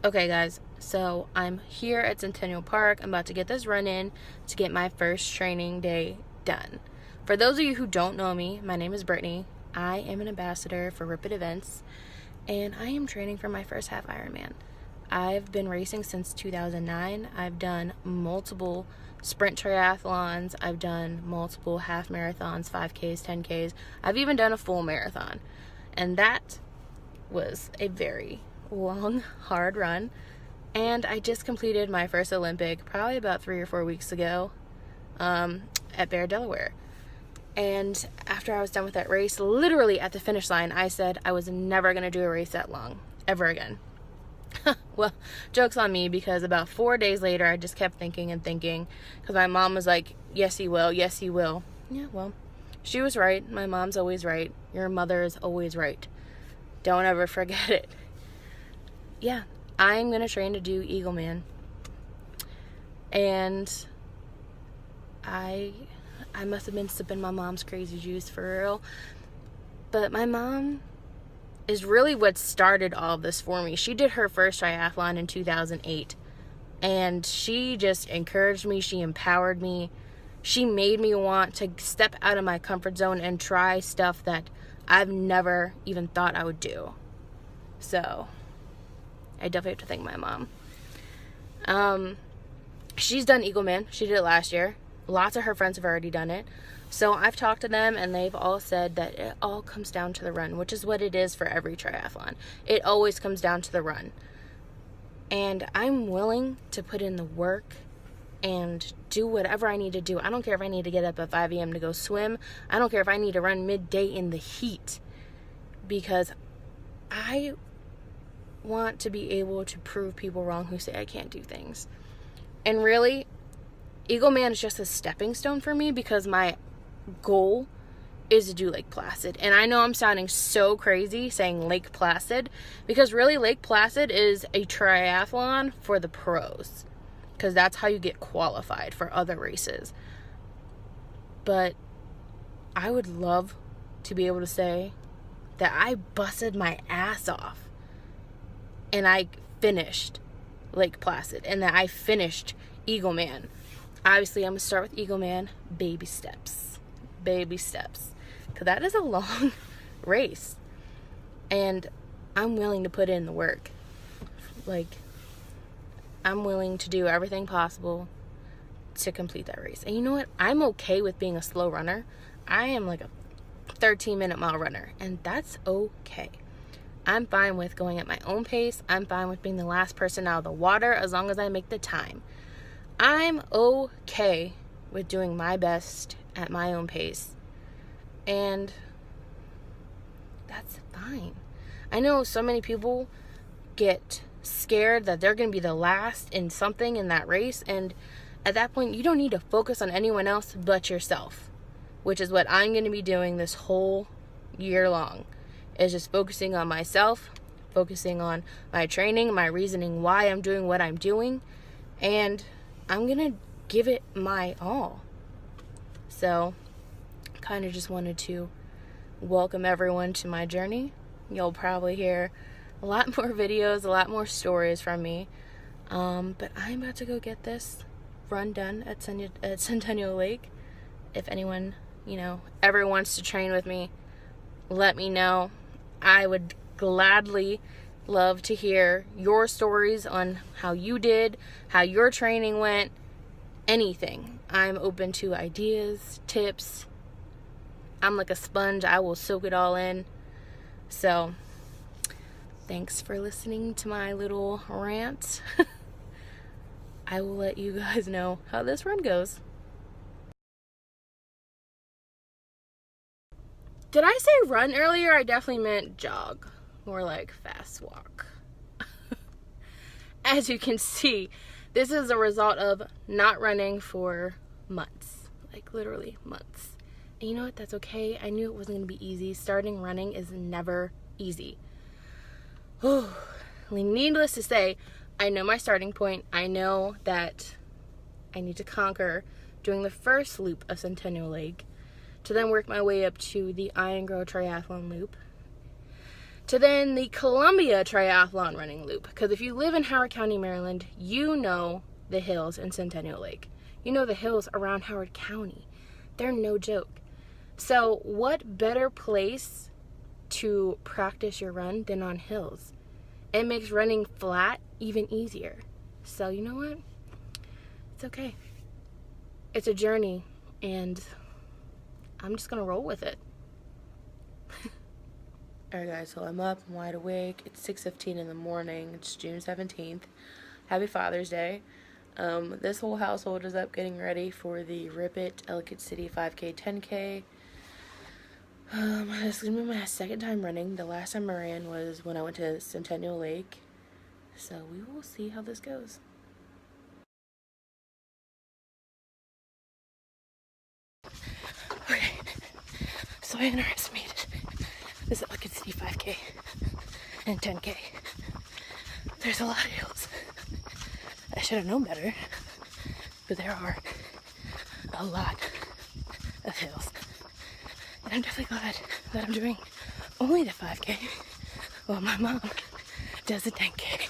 Okay guys, so I'm here at Centennial Park. I'm about to get this run in to get my first training day done. For those of you who don't know me, my name is Brittany. I am an ambassador for Ripid Events, and I am training for my first half Ironman. I've been racing since 2009. I've done multiple sprint triathlons. I've done multiple half marathons, 5Ks, 10Ks. I've even done a full marathon, and that was a very long, hard run. And I just completed my first Olympic probably about 3 or 4 weeks ago at Bear, Delaware. And after I was done with that race, literally at the finish line, I said I was never going to do a race that long ever again. Well, joke's on me, because about 4 days later I just kept thinking and thinking, because my mom was like, yes he will, yes he will. Yeah, well, she was right. My mom's always right. Your mother is always right. Don't ever forget it. Yeah, I'm going to train to do Eagleman. And I must have been sipping my mom's crazy juice for real. But my mom is really what started all of this for me. She did her first triathlon in 2008. And she just encouraged me. She empowered me. She made me want to step out of my comfort zone and try stuff that I've never even thought I would do. So I definitely have to thank my mom. She's done Eagleman. She did it last year. Lots of her friends have already done it. So I've talked to them, and they've all said that it all comes down to the run, which is what it is for every triathlon. It always comes down to the run. And I'm willing to put in the work and do whatever I need to do. I don't care if I need to get up at 5 a.m. to go swim. I don't care if I need to run midday in the heat, because I want to be able to prove people wrong who say I can't do things. And really, Eagleman is just a stepping stone for me, because my goal is to do Lake Placid. And I know I'm sounding so crazy saying Lake Placid, because really Lake Placid is a triathlon for the pros, because that's how you get qualified for other races. But I would love to be able to say that I busted my ass off and I finished Lake Placid, and that I finished Eagleman. Obviously, I'm going to start with Eagleman, baby steps. Baby steps. Because that is a long race. And I'm willing to put in the work. Like, I'm willing to do everything possible to complete that race. And you know what? I'm okay with being a slow runner. I am like a 13-minute mile runner, and that's okay. I'm fine with going at my own pace. I'm fine with being the last person out of the water, as long as I make the time. I'm okay with doing my best at my own pace. And that's fine. I know so many people get scared that they're going to be the last in something in that race. And at that point, you don't need to focus on anyone else but yourself, which is what I'm going to be doing this whole year long. Is just focusing on myself, focusing on my training, my reasoning why I'm doing what I'm doing, and I'm gonna give it my all. So, kind of just wanted to welcome everyone to my journey. You'll probably hear a lot more videos, a lot more stories from me, but I'm about to go get this run done at Centennial Lake. If anyone, ever wants to train with me, let me know. I would gladly love to hear your stories on how you did, how your training went, anything. I'm open to ideas, tips. I'm like a sponge. I will soak it all in. So, thanks for listening to my little rant. I will let you guys know how this run goes. Did I say run earlier? I definitely meant jog. More like fast walk. As you can see, this is a result of not running for months. Like literally months. And you know what? That's okay. I knew it wasn't going to be easy. Starting running is never easy. Needless to say, I know my starting point. I know that I need to conquer doing the first loop of Centennial Lake, to then work my way up to the Ironman Triathlon loop, to then the Columbia Triathlon running loop. Because if you live in Howard County, Maryland, you know the hills in Centennial Lake. You know the hills around Howard County. They're no joke. So what better place to practice your run than on hills? It makes running flat even easier. So you know what? It's okay. It's a journey, and I'm just gonna roll with it. Alright guys, so I'm up, I'm wide awake. It's 6:15 in the morning. It's June 17th. Happy Father's Day. This whole household is up getting ready for the Rip It Ellicott City 5K 10K. This is gonna be my second time running. The last time I ran was when I went to Centennial Lake. So we will see how this goes. Okay, so I underestimated this Ellicott City 5K and 10K. There's a lot of hills. I should have known better, but there are a lot of hills. And I'm definitely glad that I'm doing only the 5K while my mom does the 10K.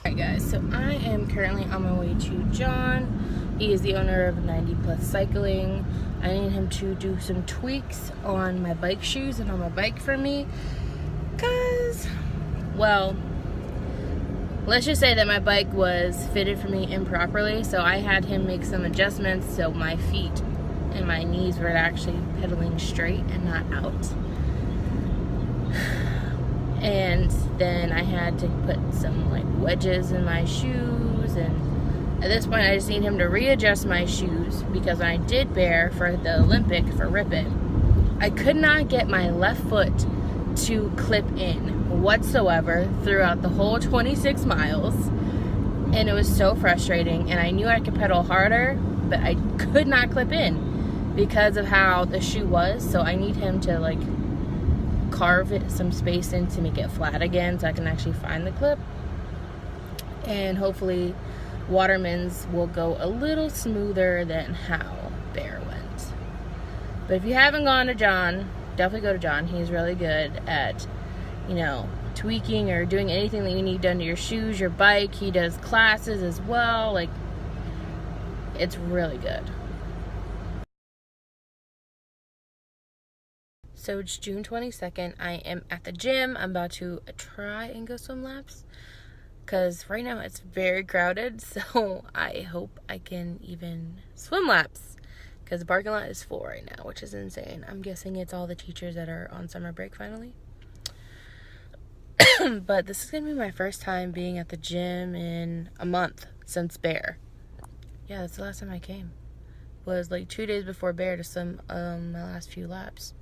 Alright guys, so I am currently on my way to John. He is the owner of 90 Plus Cycling. I need him to do some tweaks on my bike shoes and on my bike for me. Because, well, let's just say that my bike was fitted for me improperly. So I had him make some adjustments so my feet and my knees were actually pedaling straight and not out. And then I had to put some like wedges in my shoes, and at this point I just need him to readjust my shoes because when I did bear for the Olympic for Rip It, I could not get my left foot to clip in whatsoever throughout the whole 26 miles, and it was so frustrating. And I knew I could pedal harder, but I could not clip in because of how the shoe was. So I need him to like carve it some space in to make it flat again so I can actually find the clip, and hopefully Waterman's will go a little smoother than how Bear went. But if you haven't gone to John, definitely go to John. He's really good at, you know, tweaking or doing anything that you need done to your shoes, your bike. He does classes as well. Like, it's really good. So it's June 22nd. I am at the gym. I'm about to try and go swim laps because right now it's very crowded. So I hope I can even swim laps because the parking lot is full right now, which is insane. I'm guessing it's all the teachers that are on summer break finally. But this is going to be my first time being at the gym in a month since Bear. Yeah, that's the last time I came. Was like 2 days before Bear to swim my last few laps.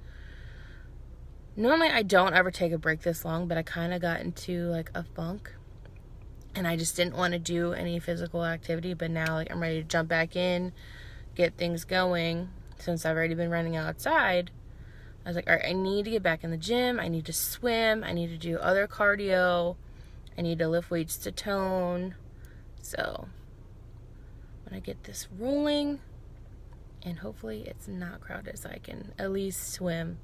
Normally I don't ever take a break this long, but I kind of got into like a funk and I just didn't want to do any physical activity. But now like I'm ready to jump back in, get things going. Since I've already been running outside, I was like, all right, I need to get back in the gym. I need to swim. I need to do other cardio. I need to lift weights to tone. So when I get this rolling, and hopefully it's not crowded so I can at least swim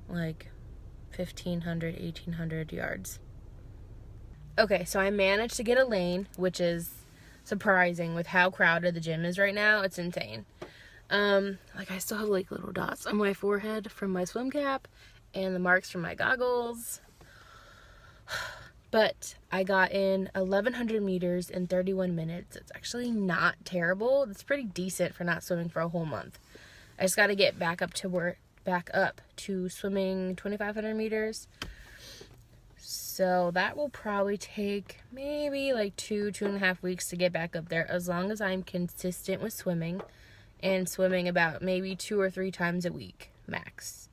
like 1,500, 1,800 yards. Okay, so I managed to get a lane, which is surprising with how crowded the gym is right now. It's insane. Like I still have like little dots on my forehead from my swim cap and the marks from my goggles. But I got in 1,100 meters in 31 minutes. It's actually not terrible. It's pretty decent for not swimming for a whole month. I just got to get back up to swimming 2,500 meters. So that will probably take maybe like 2.5 weeks to get back up there, as long as I'm consistent with swimming and swimming about maybe 2 or 3 times a week max.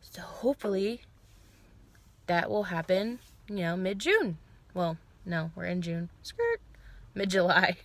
So hopefully that will happen, you know, mid-June. Well, no, we're in June. Skirt. Mid-July.